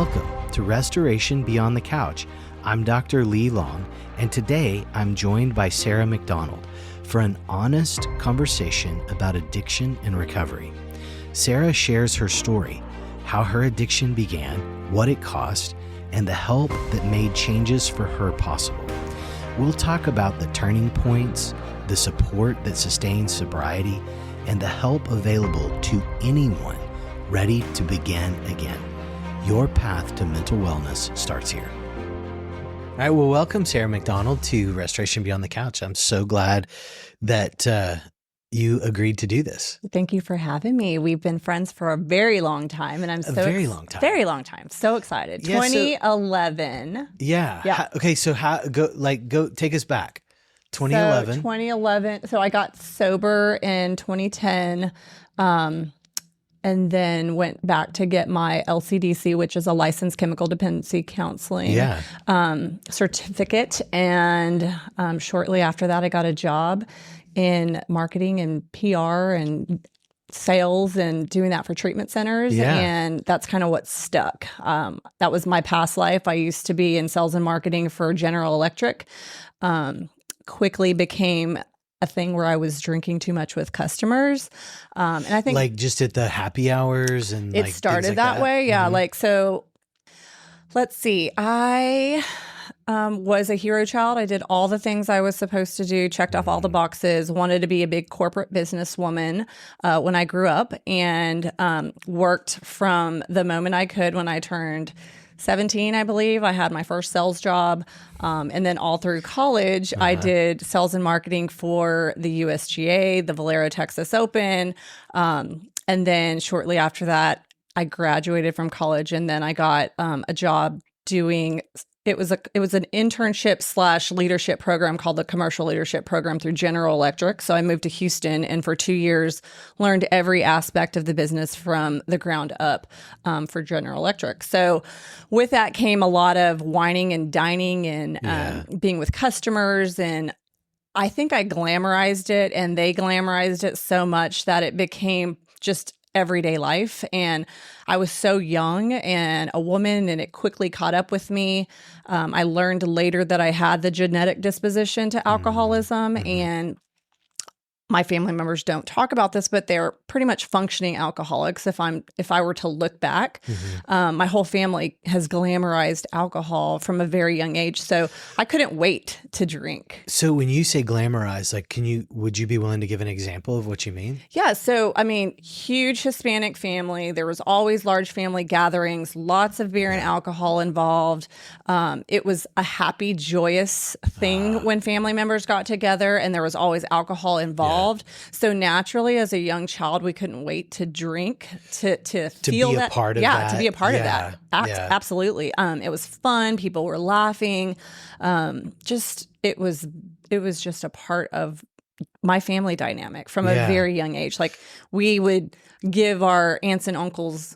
Welcome to Restoration Beyond the Couch. I'm Dr. Lee Long, and today I'm joined by Sarah McDonald for an honest conversation about addiction and recovery. Sarah shares her story, how her addiction began, what it cost, and the help that made changes for her possible. We'll talk about the turning points, the support that sustains sobriety, and the help available to anyone ready to begin again. Your path to mental wellness starts here. All right, well, welcome, Sarah McDonald, to Restoration Beyond the Couch. I'm so glad that you agreed to do this. Thank you for having me. We've been friends for a very long time, and I'm so very long time. Very long time. So excited. Yeah, 2011. Yeah. Okay, so go take us back. 2011. So 2011. So I got sober in 2010. And then went back to get my LCDC, which is a licensed chemical dependency counseling certificate. And shortly after that, I got a job in marketing and PR and sales and doing that for treatment centers. Yeah. And that's kind of what stuck. That was my past life. I used to be in sales and marketing for General Electric. Quickly became a thing where I was drinking too much with customers. And I think like just at the happy hours and it started that way. Yeah. Mm-hmm. Like, so let's see. I was a hero child. I did all the things I was supposed to do, checked off all the boxes, wanted to be a big corporate businesswoman when I grew up, and worked from the moment I could. When I turned 17, I believe, I had my first sales job. And then all through college, I did sales and marketing for the USGA, the Valero Texas Open. And then shortly after that, I graduated from college, and then I got a job doing it was an internship / leadership program called the Commercial Leadership Program through General Electric. So I moved to Houston, and for 2 years learned every aspect of the business from the ground up for General Electric. So with that came a lot of whining and dining and being with customers. And I think I glamorized it, and they glamorized it so much that it became just everyday life. And I was so young and a woman, and it quickly caught up with me. I learned later that I had the genetic disposition to alcoholism, and my family members don't talk about this, but they're pretty much functioning alcoholics. If I were to look back, my whole family has glamorized alcohol from a very young age. So I couldn't wait to drink. So when you say glamorize, like, would you be willing to give an example of what you mean? Yeah. So, I mean, huge Hispanic family. There was always large family gatherings, lots of beer and alcohol involved. It was a happy, joyous thing when family members got together, and there was always alcohol involved. So naturally, as a young child, we couldn't wait to drink, to feel be that. A part of that. To be a part of that. Absolutely. It was fun. People were laughing. It was just a part of my family dynamic from a very young age. Like, we would give our aunts and uncles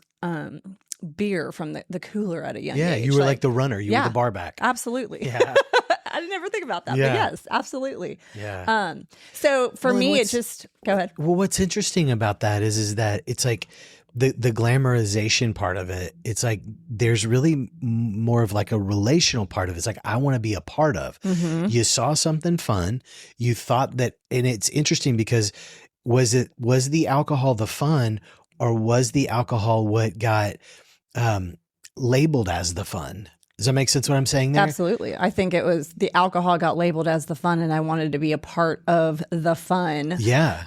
beer from the cooler at a young age. Yeah, you were like the runner. You were the bar back. Absolutely. Yeah. I didn't ever think about that, but yes, absolutely. Yeah. So for me, it just, go ahead. Well, what's interesting about that is that it's like the glamorization part of it. It's like there's really more of like a relational part of it. It's like, I want to be a part of. Mm-hmm. You saw something fun. You thought that, and it's interesting because was the alcohol the fun, or was the alcohol what got labeled as the fun? Does that make sense what I'm saying there? Absolutely. I think it was the alcohol got labeled as the fun, and I wanted to be a part of the fun. Yeah.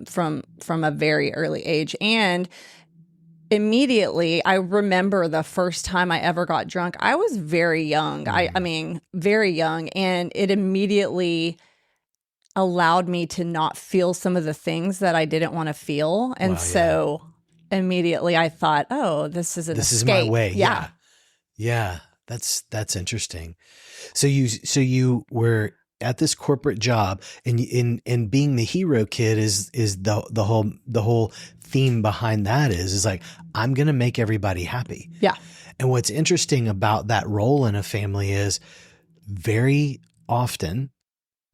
From a very early age. And immediately, I remember the first time I ever got drunk. I was very young. I mean, very young. And it immediately allowed me to not feel some of the things that I didn't want to feel. And immediately I thought, oh, this is an escape. This is my way. Yeah. Yeah. That's interesting. So you were at this corporate job, and being the hero kid is the whole theme behind that is like, I'm going to make everybody happy. Yeah. And what's interesting about that role in a family is very often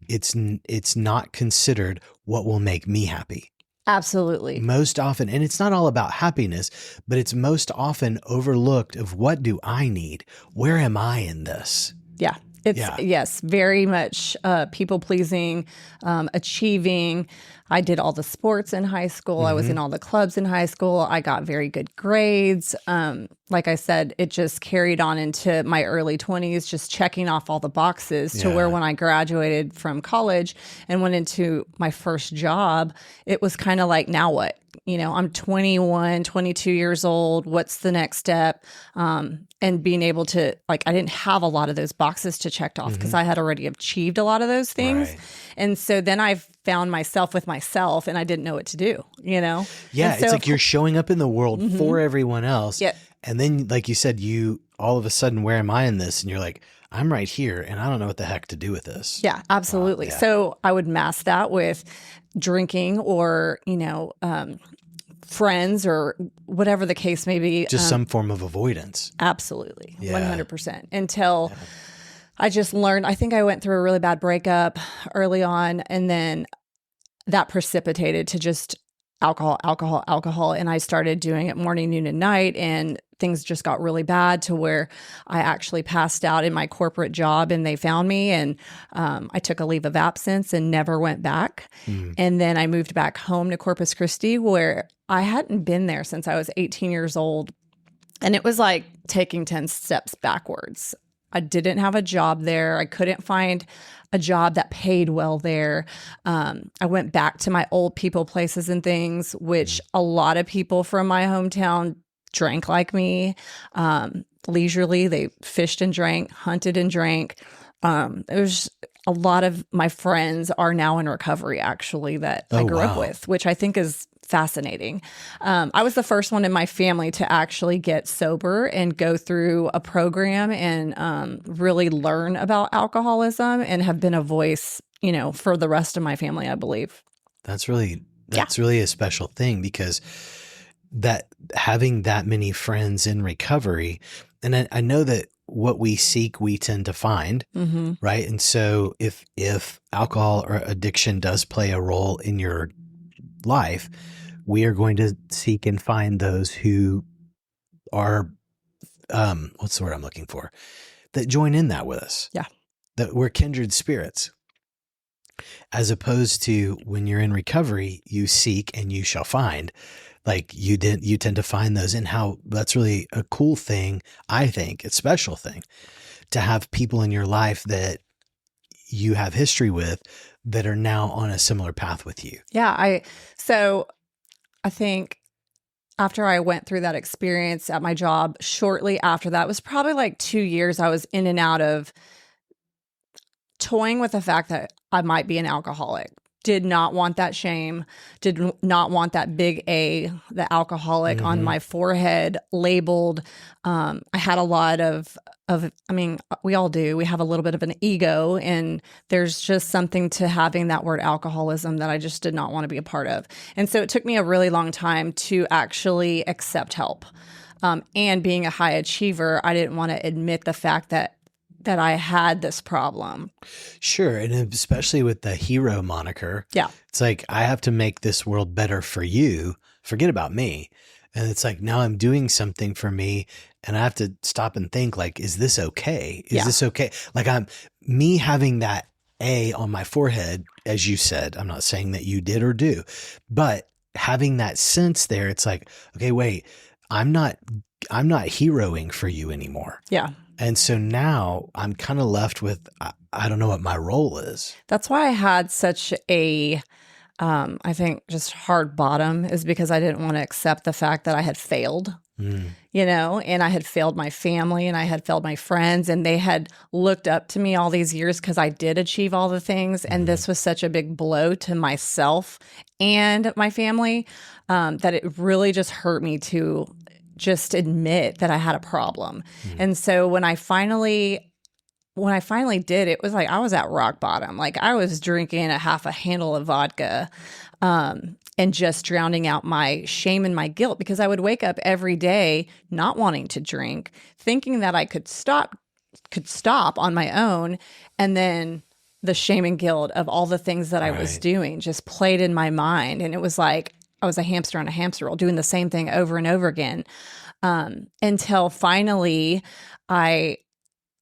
it's not considered what will make me happy. Absolutely. Most often, and it's not all about happiness, but it's most often overlooked of what do I need? Where am I in this? Yeah. It's, Yeah. yes, very much people pleasing, achieving. I did all the sports in high school. I was in all the clubs in high school. I got very good grades. Like I said, it just carried on into my early 20s, just checking off all the boxes to where when I graduated from college and went into my first job, it was kind of like, now what? You know, I'm 21, 22 years old. What's the next step? And being able to, like, I didn't have a lot of those boxes to check off because I had already achieved a lot of those things. Right. And so then I found myself with myself and I didn't know what to do, you know? Yeah. And so, It's like you're showing up in the world for everyone else. Yep. And then, like you said, you all of a sudden, where am I in this? And you're like, I'm right here and I don't know what the heck to do with this. Yeah, absolutely. Yeah. So I would mask that with drinking or, friends or whatever the case may be. Just some form of avoidance. Absolutely. Yeah. 100%. Until I just learned, I think I went through a really bad breakup early on, and then that precipitated to just alcohol, alcohol, alcohol. And I started doing it morning, noon, and night. And things just got really bad to where I actually passed out in my corporate job and they found me. And I took a leave of absence and never went back. And then I moved back home to Corpus Christi, where I hadn't been there since I was 18 years old. And it was like taking 10 steps backwards. I didn't have a job there. I couldn't find a job that paid well there. I went back to my old people places and things, which a lot of people from my hometown drank like me. Leisurely, they fished and drank, hunted and drank. There's a lot of my friends are now in recovery, actually, that I grew up with, which I think is fascinating. I was the first one in my family to actually get sober and go through a program and really learn about alcoholism, and have been a voice, for the rest of my family, I believe. That's really a special thing, because that having that many friends in recovery, and I know that what we seek, we tend to find, right? And so if alcohol or addiction does play a role in your life, we are going to seek and find those who are, what's the word I'm looking for, that join in that with us. Yeah. That we're kindred spirits. As opposed to when you're in recovery, you seek and you shall find. Like you tend to find those, and how that's really a cool thing. I think it's a special thing to have people in your life that you have history with that are now on a similar path with you. Yeah. So I think after I went through that experience at my job, shortly after that, it was probably like 2 years, I was in and out of toying with the fact that I might be an alcoholic. Did not want that shame, did not want that big A, the alcoholic on my forehead labeled. I had a lot of, we all do. We have a little bit of an ego, and there's just something to having that word alcoholism that I just did not want to be a part of. And so it took me a really long time to actually accept help. And being a high achiever, I didn't want to admit the fact that I had this problem. Sure. And especially with the hero moniker. Yeah. It's like, I have to make this world better for you. Forget about me. And it's like, now I'm doing something for me, and I have to stop and think, like, is this okay? Is this okay? Like, me having that A on my forehead, as you said, I'm not saying that you did or do, but having that sense there, it's like, okay, wait, I'm not heroing for you anymore. Yeah. And so now I'm kind of left with, I don't know what my role is. That's why I had such a, I think, just hard bottom, is because I didn't want to accept the fact that I had failed, and I had failed my family, and I had failed my friends, and they had looked up to me all these years because I did achieve all the things. And this was such a big blow to myself and my family that it really just hurt me to just admit that I had a problem. And so when I finally did, it was like I was at rock bottom. Like I was drinking a half a handle of vodka and just drowning out my shame and my guilt, because I would wake up every day not wanting to drink, thinking that I could stop on my own. And then the shame and guilt of all the things that I was doing just played in my mind. And it was like I was a hamster on a hamster wheel doing the same thing over and over again. Until finally I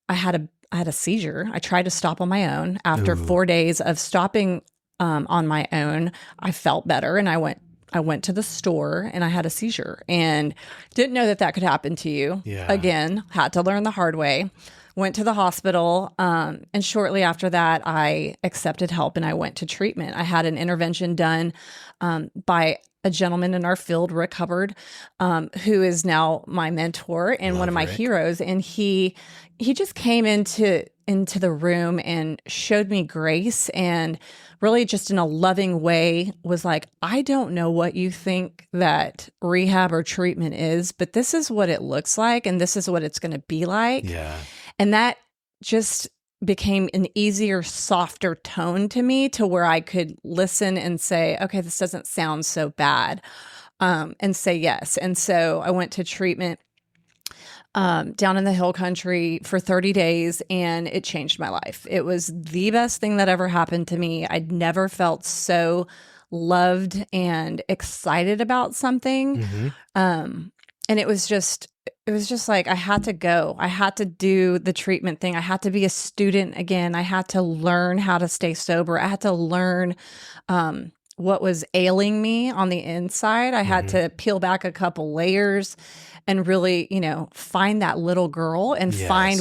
had a seizure. I tried to stop on my own. After 4 days of stopping on my own, I felt better, and I went to the store and I had a seizure and didn't know that could happen to you. Yeah. Again, had to learn the hard way. Went to the hospital, and shortly after that, I accepted help and I went to treatment. I had an intervention done by a gentleman in our field, Rick Hubbard, who is now my mentor and one of my heroes. And he just came into the room and showed me grace, and really just in a loving way was like, I don't know what you think that rehab or treatment is, but this is what it looks like, and this is what it's going to be like. Yeah. And that just became an easier, softer tone to me, to where I could listen and say, okay, this doesn't sound so bad, and say yes. And so I went to treatment down in the hill country for 30 days, and it changed my life. It was the best thing that ever happened to me. I'd never felt so loved and excited about something. And it was just like, I had to go. I had to do the treatment thing. I had to be a student again. I had to learn how to stay sober. I had to learn what was ailing me on the inside. I had to peel back a couple layers and really, find that little girl and find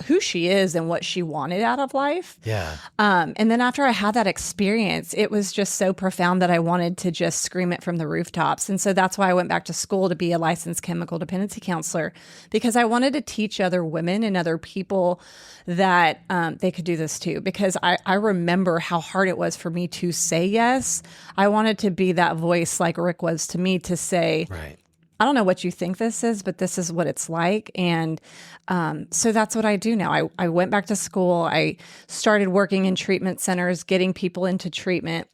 who she is and what she wanted out of life. Yeah. And then after I had that experience, it was just so profound that I wanted to just scream it from the rooftops. And so that's why I went back to school to be a licensed chemical dependency counselor, because I wanted to teach other women and other people that they could do this too. Because I remember how hard it was for me to say yes. I wanted to be that voice like Rick was to me, to say, I don't know what you think this is, but this is what it's like. And so that's what I do now. I went back to school. I started working in treatment centers, getting people into treatment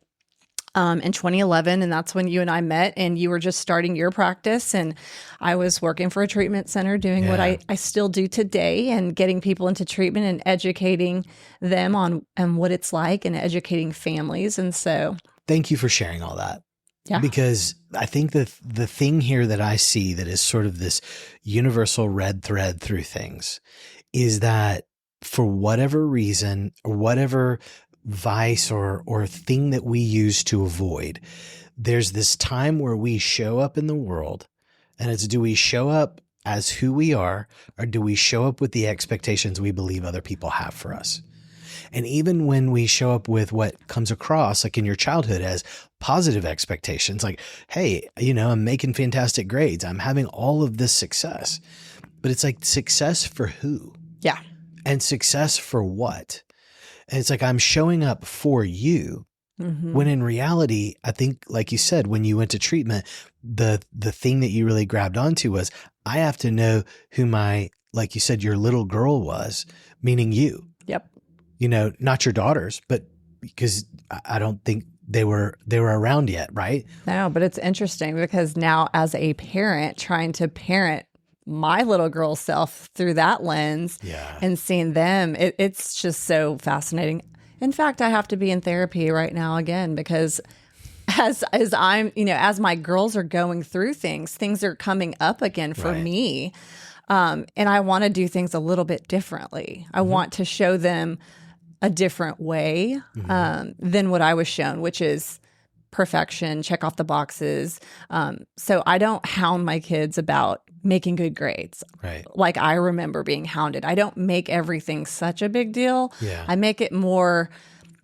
in 2011. And that's when you and I met, and you were just starting your practice. And I was working for a treatment center doing what I still do today, and getting people into treatment and educating them on what it's like, and educating families. And so thank you for sharing all that. Yeah. Because I think that the thing here that I see that is sort of this universal red thread through things is that for whatever reason, or whatever vice or thing that we use to avoid, there's this time where we show up in the world, and it's, do we show up as who we are, or do we show up with the expectations we believe other people have for us? And even when we show up with what comes across, like in your childhood, as positive expectations, like, hey, I'm making fantastic grades, I'm having all of this success, but it's like, success for who? Yeah. And success for what? And it's like, I'm showing up for you. When in reality, I think, like you said, when you went to treatment, the thing that you really grabbed onto was, I have to know who my, like you said, your little girl was, meaning you. Yep. Not your daughters, but because I don't think they were around yet, right? No, but it's interesting because now, as a parent, trying to parent my little girl self through that lens, and seeing them, it's just so fascinating. In fact, I have to be in therapy right now again, because as I'm, as my girls are going through things are coming up again for me. And I want to do things a little bit differently. I want to show them a different way than what I was shown, which is perfection, check off the boxes. So I don't hound my kids about making good grades. Right. Like I remember being hounded. I don't make everything such a big deal. Yeah. I make it more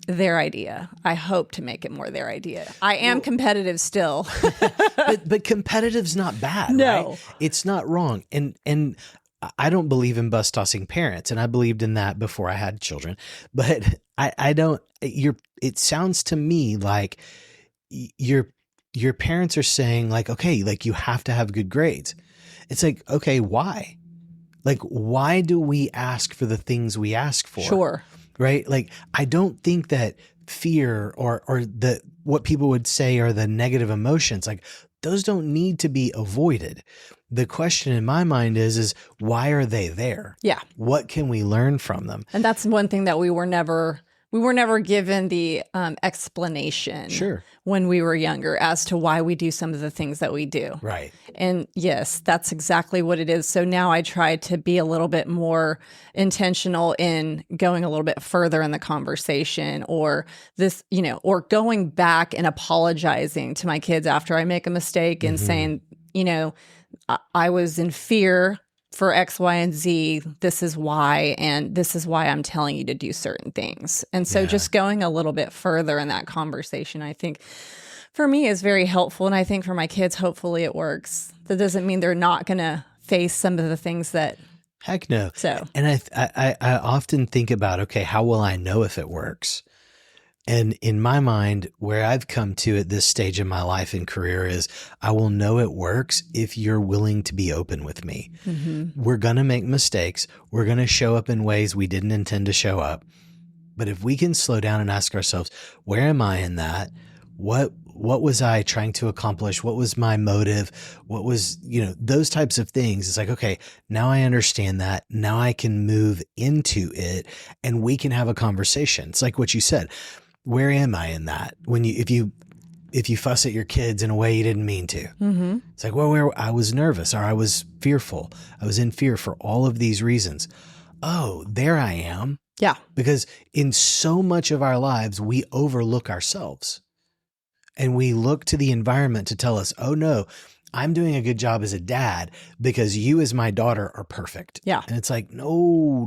their idea. I hope to make it more their idea. I am competitive still. but competitive's not bad. No. Right? It's not wrong. And I don't believe in bus tossing parents, and I believed in that before I had children. But I don't. It sounds to me like your parents are saying, like, okay, like, you have to have good grades. It's like, okay, why? Like, why do we ask for the things we ask for? Sure. Right? Like, I don't think that fear or what people would say are the negative emotions, like, those don't need to be avoided. the question in my mind is why are they there? Yeah. What can we learn from them? And that's one thing that we were never given the explanation Sure. when we were younger as to why we do some of the things that we do. Right. And yes, that's exactly what it is. So now I try to be a little bit more intentional in going a little bit further in the conversation, or this, or going back and apologizing to my kids after I make a mistake and saying, I was in fear for X, Y, and Z. This is why, and this is why I'm telling you to do certain things. And so just going a little bit further in that conversation, I think for me is very helpful. And I think for my kids, hopefully it works. That doesn't mean they're not going to face some of the things that. Heck no. So, and I often think about, okay, how will I know if it works? And in my mind, where I've come to at this stage in my life and career is I will know it works if you're willing to be open with me. We're going to make mistakes. We're going to show up in ways we didn't intend to show up. But if we can slow down and ask ourselves, where am I in that? What was I trying to accomplish? What was my motive? What was, those types of things. It's like, okay, now I understand that. Now I can move into it and we can have a conversation. It's like what you said. Where am I in that? If you fuss at your kids in a way you didn't mean to, it's like, well, where I was nervous or I was fearful. I was in fear for all of these reasons. Oh, there I am. Yeah. Because in so much of our lives, we overlook ourselves and we look to the environment to tell us, oh no, I'm doing a good job as a dad because you as my daughter are perfect. Yeah. And it's like, no.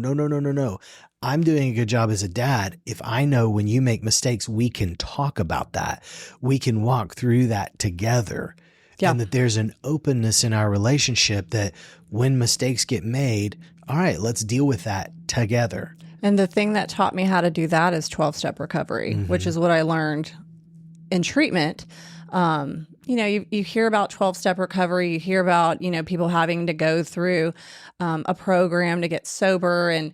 I'm doing a good job as a dad. If I know when you make mistakes, we can talk about that. We can walk through that together. Yeah. And that there's an openness in our relationship that when mistakes get made, all right, let's deal with that together. And the thing that taught me how to do that is 12-step recovery, which is what I learned in treatment. You hear about 12-step recovery, you hear about, people having to go through a program to get sober, and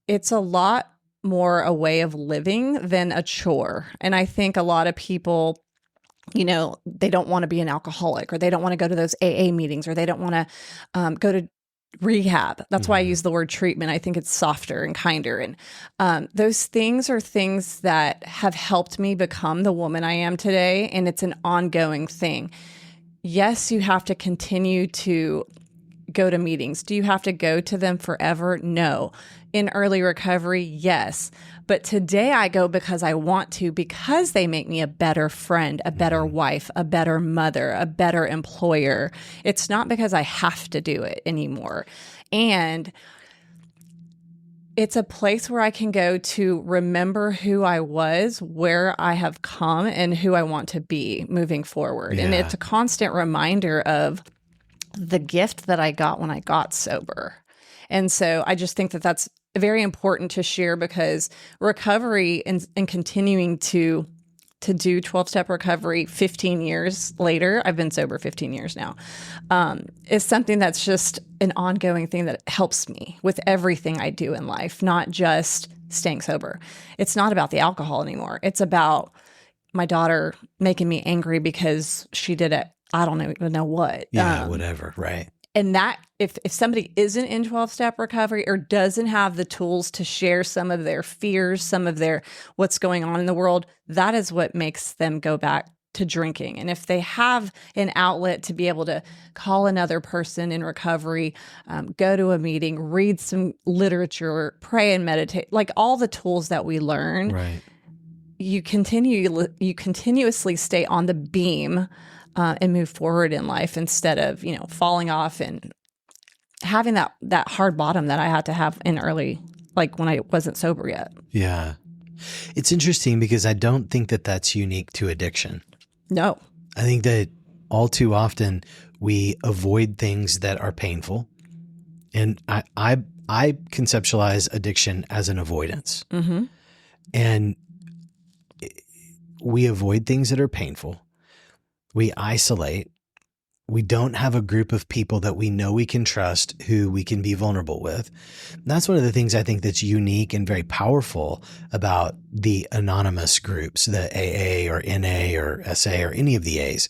it's a lot more a way of living than a chore. And I think a lot of people, they don't want to be an alcoholic, or they don't want to go to those AA meetings, or they don't want to go to rehab. That's why I use the word treatment. I think it's softer and kinder. And those things are things that have helped me become the woman I am today. And it's an ongoing thing. Yes, you have to continue to go to meetings. Do you have to go to them forever? No. In early recovery, yes. But today I go because I want to, because they make me a better friend, a better wife, a better mother, a better employer. It's not because I have to do it anymore. And it's a place where I can go to remember who I was, where I have come, and who I want to be moving forward. Yeah. And it's a constant reminder of the gift that I got when I got sober. And so I just think that that's very important to share, because recovery and continuing to do 12-step recovery 15 years later, I've been sober 15 years now, is something that's just an ongoing thing that helps me with everything I do in life, not just staying sober. It's not about the alcohol anymore. It's about my daughter making me angry because she did it. I don't even know what. Yeah, whatever, right. And that if somebody isn't in 12-step recovery or doesn't have the tools to share some of their fears, some of their what's going on in the world, that is what makes them go back to drinking. And if they have an outlet to be able to call another person in recovery, go to a meeting, read some literature, pray and meditate, like all the tools that we learn, right. You continuously stay on the beam and move forward in life instead of, falling off and having that hard bottom that I had to have in early, like when I wasn't sober yet. Yeah. It's interesting because I don't think that that's unique to addiction. No. I think that all too often we avoid things that are painful. And I conceptualize addiction as an avoidance. Mm-hmm. And we avoid things that are painful. We isolate. We don't have a group of people that we know we can trust, who we can be vulnerable with. And that's one of the things I think that's unique and very powerful about the anonymous groups, the AA or NA or SA or any of the A's.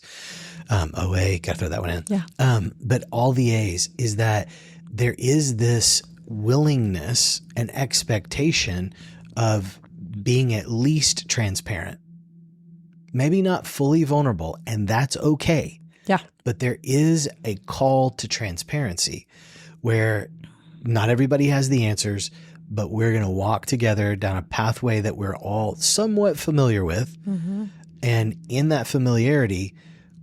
OA, got to throw that one in. Yeah. But all the A's is that there is this willingness and expectation of being at least transparent, maybe not fully vulnerable, and that's okay. Yeah. But there is a call to transparency where not everybody has the answers, but we're going to walk together down a pathway that we're all somewhat familiar with. Mm-hmm. And in that familiarity,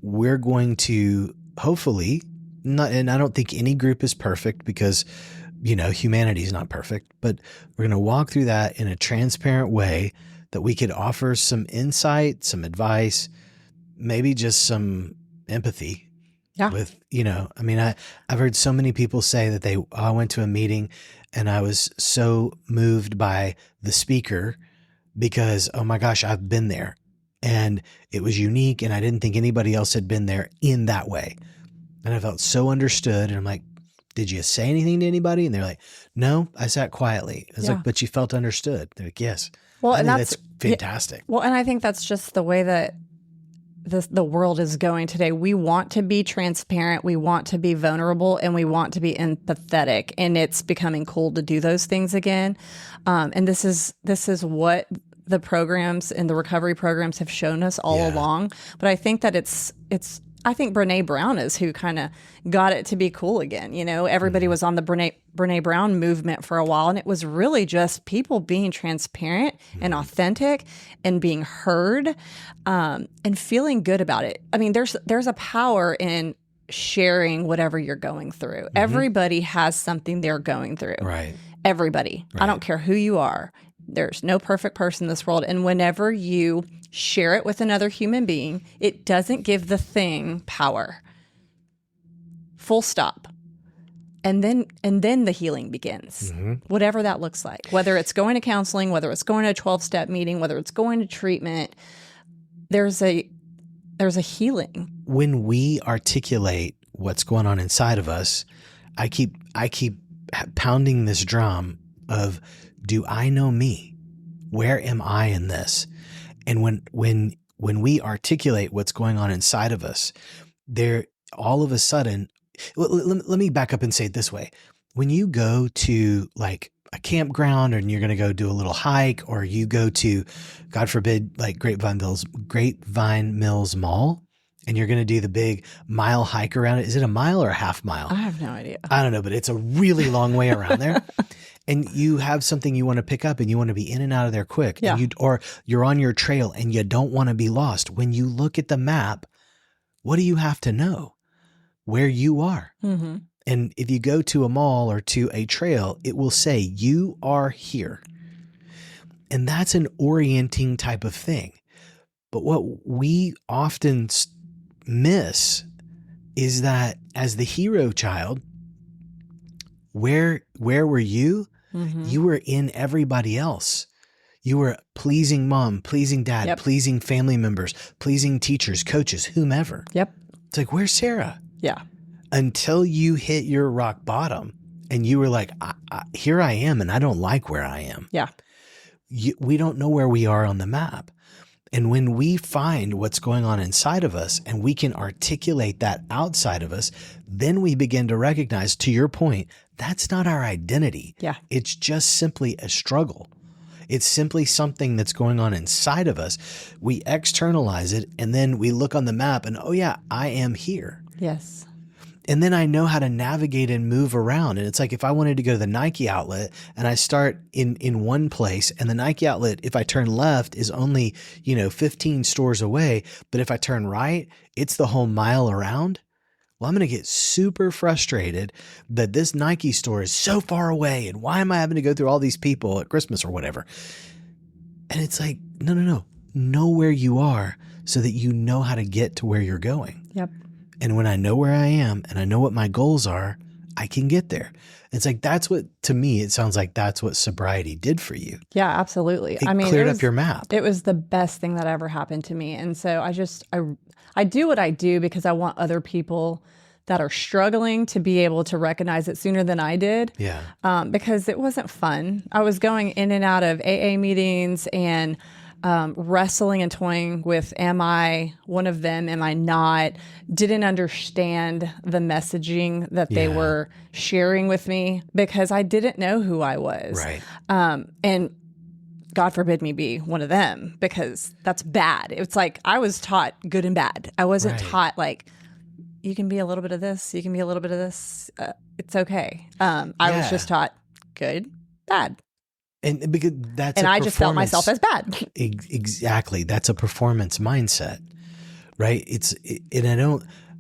we're going to hopefully not, and I don't think any group is perfect because, humanity is not perfect, but we're going to walk through that in a transparent way that we could offer some insight, some advice, maybe just some empathy. Yeah. With, I've heard so many people say that I went to a meeting and I was so moved by the speaker because, oh my gosh, I've been there and it was unique and I didn't think anybody else had been there in that way. And I felt so understood. And I'm like, did you say anything to anybody? And they're like, no, I sat quietly. I was like, but you felt understood. They're like, yes. Well, I and think that's fantastic. Well, and I think that's just the way that the world is going today. We want to be transparent, we want to be vulnerable, and we want to be empathetic. And it's becoming cool to do those things again. And this is what the programs and the recovery programs have shown us all along. But I think that I think Brene Brown is who kind of got it to be cool again. Everybody was on the Brene Brown movement for a while, and it was really just people being transparent and authentic and being heard, and feeling good about it. I mean, there's a power in sharing whatever you're going through. Mm-hmm. Everybody has something they're going through. Right. Everybody. Right. I don't care who you are. There's no perfect person in this world. And whenever you share it with another human being, it doesn't give the thing power. Full stop. And then the healing begins. Mm-hmm. Whatever that looks like. Whether it's going to counseling, whether it's going to a 12-step meeting, whether it's going to treatment, there's a healing. When we articulate what's going on inside of us, I keep pounding this drum of, do I know me? Where am I in this? And when we articulate what's going on inside of us, there all of a sudden, let me back up and say it this way. When you go to like a campground and you're going to go do a little hike, or you go to, God forbid, like Grapevine Mills Mall, and you're going to do the big mile hike around it. Is it a mile or a half mile? I have no idea. I don't know, but it's a really long way around there. And you have something you want to pick up and you want to be in and out of there quick. Yeah. Or you're on your trail and you don't want to be lost. When you look at the map, what do you have to know? Where you are. Mm-hmm. And if you go to a mall or to a trail, it will say you are here. And that's an orienting type of thing. But what we often miss is that as the hero child, where were you? Mm-hmm. You were in everybody else. You were pleasing mom, pleasing dad, pleasing family members, pleasing teachers, coaches, whomever. Yep. It's like, where's Sarah? Yeah. Until you hit your rock bottom and you were like, here I am and I don't like where I am. Yeah. We don't know where we are on the map. And when we find what's going on inside of us and we can articulate that outside of us, then we begin to recognize, to your point, that's not our identity. Yeah. It's just simply a struggle. It's simply something that's going on inside of us. We externalize it and then we look on the map and, oh yeah, I am here. Yes. And then I know how to navigate and move around. And it's like if I wanted to go to the Nike outlet and I start in one place, and the Nike outlet, if I turn left, is only, 15 stores away. But if I turn right, it's the whole mile around. Well, I'm going to get super frustrated that this Nike store is so far away. And why am I having to go through all these people at Christmas or whatever? And it's like, no. Know where you are so that you know how to get to where you're going. Yep. And when I know where I am and I know what my goals are, I can get there. It's like, to me, it sounds like that's what sobriety did for you. Yeah, absolutely. It cleared up your map. It was the best thing that ever happened to me. And so I do what I do because I want other people that are struggling to be able to recognize it sooner than I did. Yeah. Because it wasn't fun. I was going in and out of AA meetings and wrestling and toying with, am I one of them? Am I not? Didn't understand the messaging that they were sharing with me because I didn't know who I was. Right. And God forbid me be one of them, because that's bad. It's like I was taught good and bad. I wasn't taught like, you can be a little bit of this, you can be a little bit of this. It's okay. I was just taught good, bad. And because I just felt myself as bad. Exactly. That's a performance mindset, right?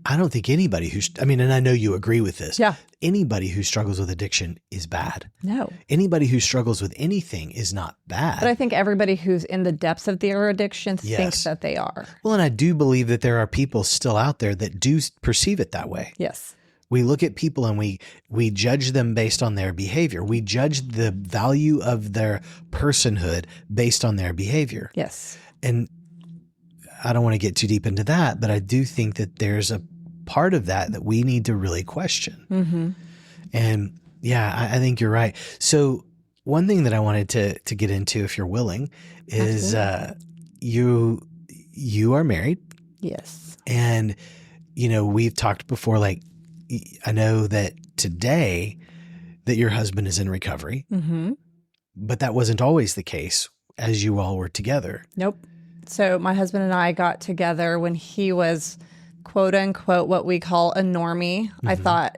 I don't think anybody and I know you agree with this. Yeah. Anybody who struggles with addiction is bad. No. Anybody who struggles with anything is not bad. But I think everybody who's in the depths of their addiction thinks that they are. Well, and I do believe that there are people still out there that do perceive it that way. Yes. We look at people and we judge them based on their behavior. We judge the value of their personhood based on their behavior. Yes. And I don't want to get too deep into that, but I do think that there's a part of that we need to really question. Mm-hmm. And I think you're right. So one thing that I wanted to get into, if you're willing, is you are married. Yes. And, we've talked before, like, I know that today that your husband is in recovery, but that wasn't always the case as you all were together. Nope. So my husband and I got together when he was, quote unquote, what we call a normie. I thought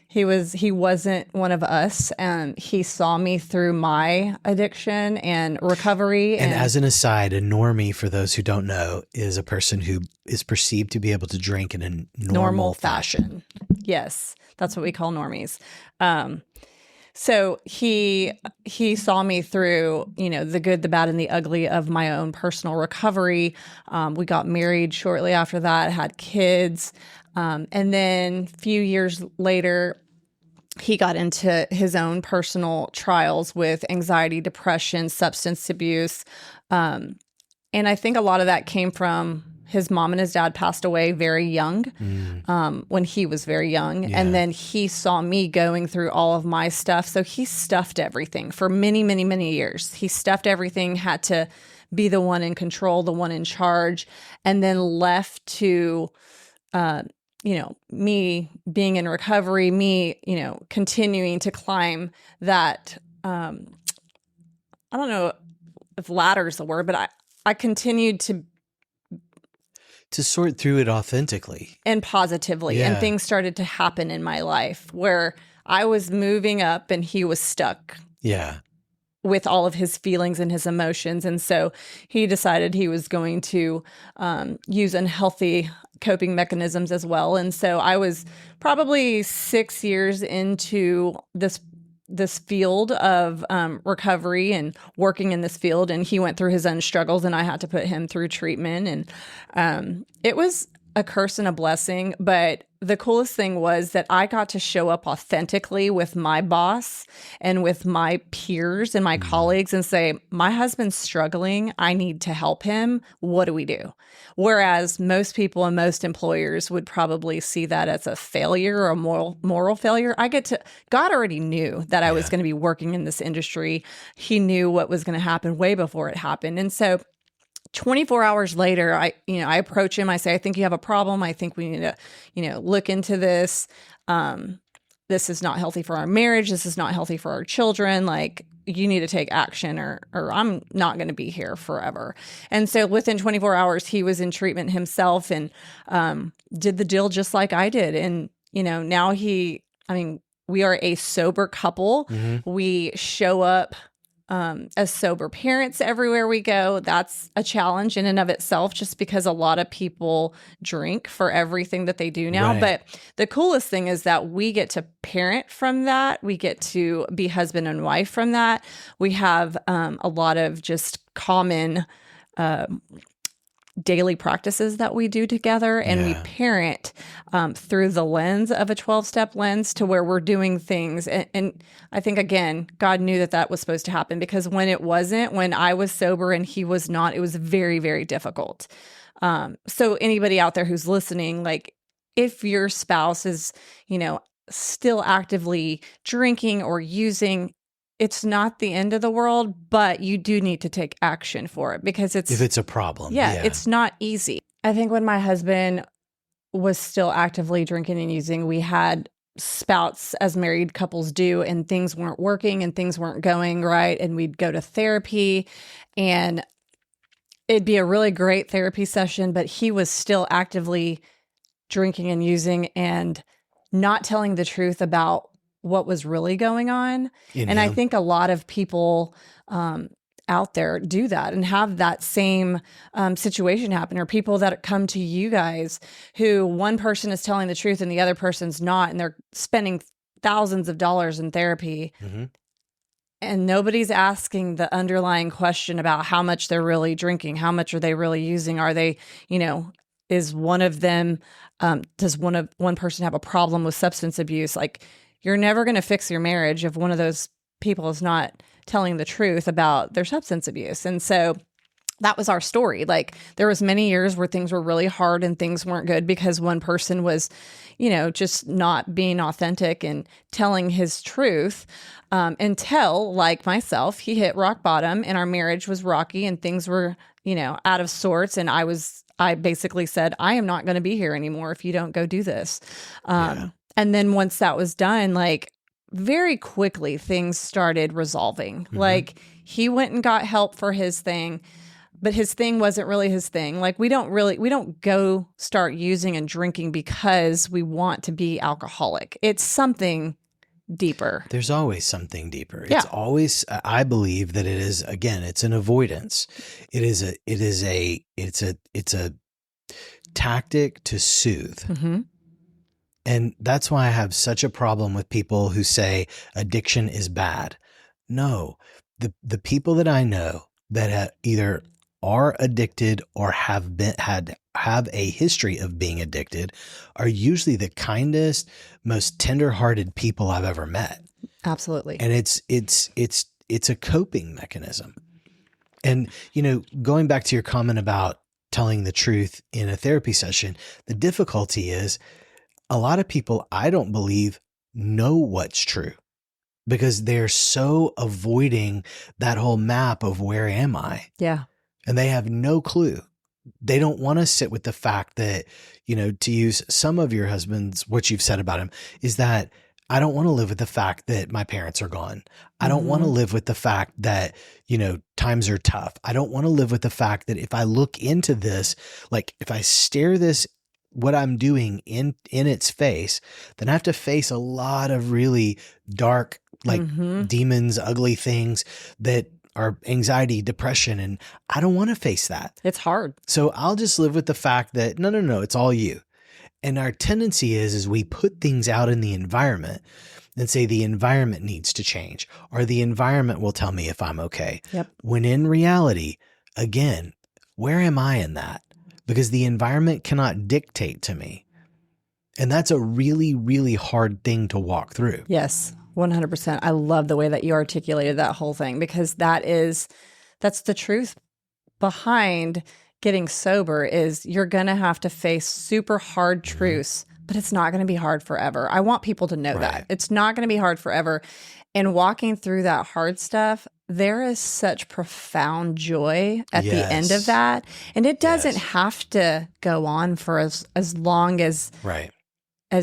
he wasn't one of us, and he saw me through my addiction and recovery. And as an aside, a normie, for those who don't know, is a person who is perceived to be able to drink in a normal fashion. Yes, that's what we call normies. So he saw me through, the good, the bad, and the ugly of my own personal recovery. We got married shortly after that, had kids. And then a few years later, he got into his own personal trials with anxiety, depression, substance abuse. And I think a lot of that came from his mom and his dad passed away very young, when he was very young. Yeah. And then he saw me going through all of my stuff. So he stuffed everything for many, many, many years. He stuffed everything, had to be the one in control, the one in charge, and then left to, me being in recovery, me, continuing to climb that, I don't know if ladder is the word, but I continued to sort through it authentically and positively. And things started to happen in my life where I was moving up and he was stuck. Yeah. With all of his feelings and his emotions. And so he decided he was going to use unhealthy coping mechanisms as well. And so I was probably 6 years into this field of recovery and working in this field, and he went through his own struggles, and I had to put him through treatment. And it was a curse and a blessing, but the coolest thing was that I got to show up authentically with my boss and with my peers and my colleagues and say, my husband's struggling. I need to help him. What do we do? Whereas most people and most employers would probably see that as a failure or a moral failure. God already knew that I was going to be working in this industry. He knew what was going to happen way before it happened. And so 24 hours later, I approach him. I say, I think you have a problem. I think we need to, look into this. This is not healthy for our marriage. This is not healthy for our children. Like, you need to take action or I'm not going to be here forever. And so within 24 hours, he was in treatment himself and did the deal just like I did. And, now we are a sober couple. Mm-hmm. We show up as sober parents everywhere we go. That's a challenge in and of itself, just because a lot of people drink for everything that they do now. Right. But the coolest thing is that we get to parent from that. We get to be husband and wife from that. We have a lot of just common daily practices that we do together, and we parent through the lens of a 12-step lens to where we're doing things. And I think, again, God knew that was supposed to happen, because when I was sober and he was not, it was very, very difficult. So anybody out there who's listening, like, if your spouse is, still actively drinking or using, it's not the end of the world, but you do need to take action for it because if it's a problem. Yeah, it's not easy. I think when my husband was still actively drinking and using, we had spouts as married couples do, and things weren't working and things weren't going right. And we'd go to therapy and it'd be a really great therapy session, but he was still actively drinking and using and not telling the truth about what was really going on. And I think a lot of people out there do that and have that same situation happen, or people that come to you guys who one person is telling the truth and the other person's not, and they're spending thousands of dollars in therapy. Mm-hmm. And nobody's asking the underlying question about how much they're really drinking, how much are they really using? Are they, is one of them, does one person have a problem with substance abuse? Like, you're never going to fix your marriage if one of those people is not telling the truth about their substance abuse. And so that was our story. Like, there was many years where things were really hard and things weren't good because one person was, just not being authentic and telling his truth, until, like myself, he hit rock bottom and our marriage was rocky and things were, out of sorts. And I basically said, I am not going to be here anymore if you don't go do this. And then once that was done, like, very quickly things started resolving. Mm-hmm. Like, he went and got help for his thing, but his thing wasn't really his thing. Like, we don't go start using and drinking because we want to be alcoholic. It's something deeper. There's always something deeper. Yeah. It's always, I believe that it is, again, it's an avoidance. It's a tactic to soothe. Mm-hmm. And that's why I have such a problem with people who say addiction is bad. No, the people that I know that either are addicted or have a history of being addicted are usually the kindest, most tender-hearted people I've ever met. Absolutely. And it's a coping mechanism. And, going back to your comment about telling the truth in a therapy session, the difficulty is a lot of people, I don't believe, know what's true because they're so avoiding that whole map of where am I? Yeah. And they have no clue. They don't want to sit with the fact that, to use some of your husband's, what you've said about him, is that I don't want to live with the fact that my parents are gone. I don't want to live with the fact that, times are tough. I don't want to live with the fact that if I look into this, like if I stare this, what I'm doing in its face, then I have to face a lot of really dark, like demons, ugly things that are anxiety, depression, and I don't want to face that. It's hard. So I'll just live with the fact that no, it's all you. And our tendency is we put things out in the environment and say the environment needs to change, or the environment will tell me if I'm okay. Yep. When in reality, again, where am I in that? Because the environment cannot dictate to me. And that's a really, really hard thing to walk through. Yes, 100%. I love the way that you articulated that whole thing, because that's the truth behind getting sober. Is you're going to have to face super hard truths, but it's not going to be hard forever. I want people to know that. It's not going to be hard forever. And walking through that hard stuff, there is such profound joy at the end of that. And it doesn't have to go on for as long as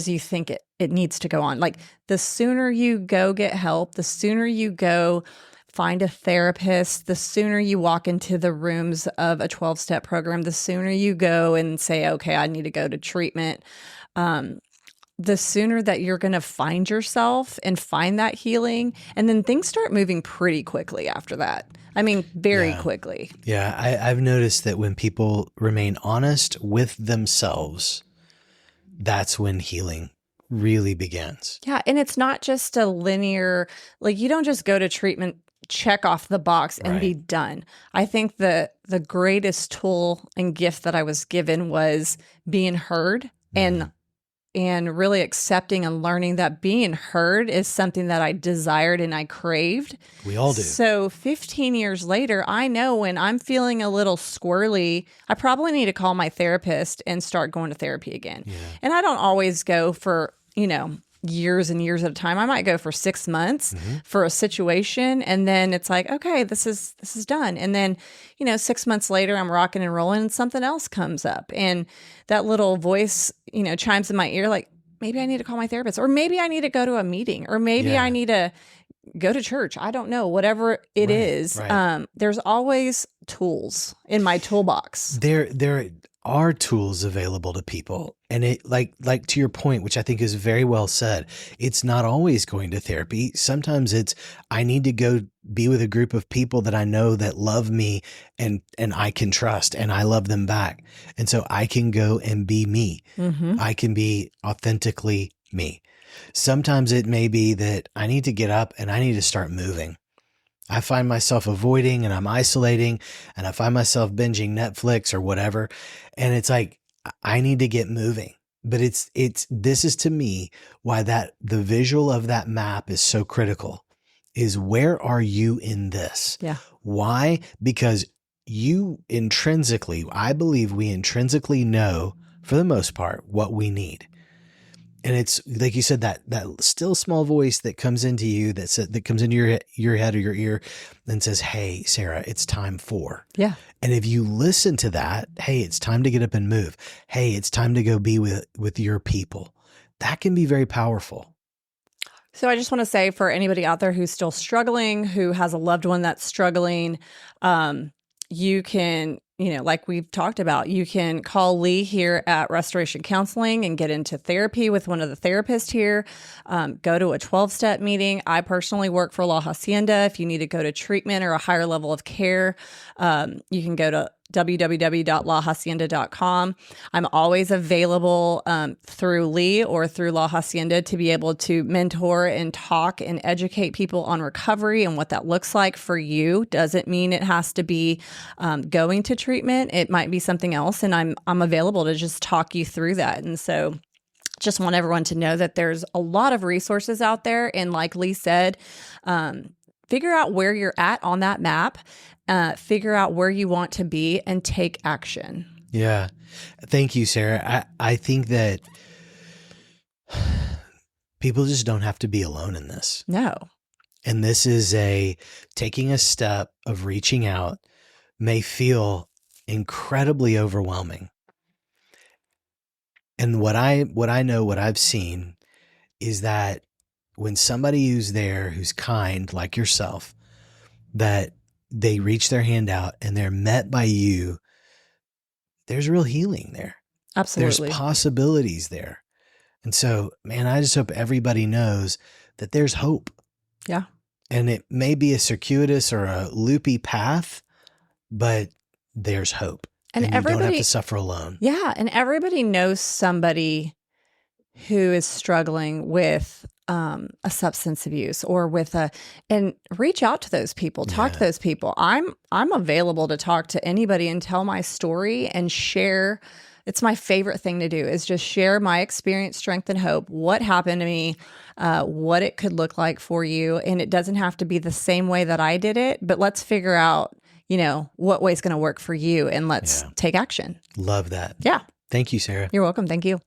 you think it needs to go on. Like, the sooner you go get help, the sooner you go find a therapist, the sooner you walk into the rooms of a 12-step program, the sooner you go and say, okay, I need to go to treatment, the sooner that you're going to find yourself and find that healing. And then things start moving pretty quickly after that. I mean, very quickly. Yeah, I've noticed that when people remain honest with themselves, that's when healing really begins. Yeah, and it's not just a linear, like, you don't just go to treatment, check off the box and be done. I think the greatest tool and gift that I was given was being heard and really accepting and learning that being heard is something that I desired and I craved. We all do. So 15 years later, I know when I'm feeling a little squirrely, I probably need to call my therapist and start going to therapy again. Yeah. And I don't always go for, years and years at a time. I might go for 6 months for a situation, and then it's like, okay, this is done. And then, 6 months later, I'm rocking and rolling, and something else comes up, and that little voice, chimes in my ear, like, maybe I need to call my therapist, or maybe I need to go to a meeting, or maybe I need to go to church. I don't know, whatever it is. Right. There's always tools in my toolbox. There are tools available to people. And it like to your point, which I think is very well said, it's not always going to therapy. Sometimes it's, I need to go be with a group of people that I know that love me and I can trust, and I love them back. And so I can go and be me. I can be authentically me. Sometimes it may be that I need to get up and I need to start moving. I find myself avoiding and I'm isolating, and I find myself binging Netflix or whatever. And it's like, I need to get moving. But this is to me why the visual of that map is so critical, is where are you in this? Yeah. Why? Because I believe we intrinsically know, for the most part, what we need. And it's like you said, that still small voice that comes into you, that comes into your head or your ear and says, "Hey, Sarah, it's time for." Yeah. And if you listen to that, hey, it's time to get up and move. Hey, it's time to go be with your people. That can be very powerful. So I just want to say, for anybody out there who's still struggling, who has a loved one that's struggling, you can, like we've talked about, you can call Lee here at Restoration Counseling and get into therapy with one of the therapists here. Go to a 12-step meeting. I personally work for La Hacienda. If you need to go to treatment or a higher level of care, you can go to www.lahacienda.com. I'm always available through Lee or through La Hacienda to be able to mentor and talk and educate people on recovery and what that looks like for you. Doesn't mean it has to be going to treatment. It might be something else, and I'm available to just talk you through that. And so just want everyone to know that there's a lot of resources out there. And like Lee said, figure out where you're at on that map. Figure out where you want to be and take action. Yeah. Thank you, Sarah. I think that people just don't have to be alone in this. No. And this is taking a step of reaching out may feel incredibly overwhelming. And what I know, what I've seen is that when somebody who's there, who's kind, like yourself, that they reach their hand out and they're met by you, there's real healing there. Absolutely. There's possibilities there. And so, man, I just hope everybody knows that there's hope. Yeah. And it may be a circuitous or a loopy path, but there's hope. And you don't have to suffer alone. Yeah. And everybody knows somebody who is struggling with a substance abuse or and reach out to those people, talk to those people. I'm available to talk to anybody and tell my story and share. It's my favorite thing to do, is just share my experience, strength, and hope, what happened to me, what it could look like for you. And it doesn't have to be the same way that I did it, but let's figure out, what way is going to work for you, and let's take action. Love that. Yeah. Thank you, Sarah. You're welcome. Thank you.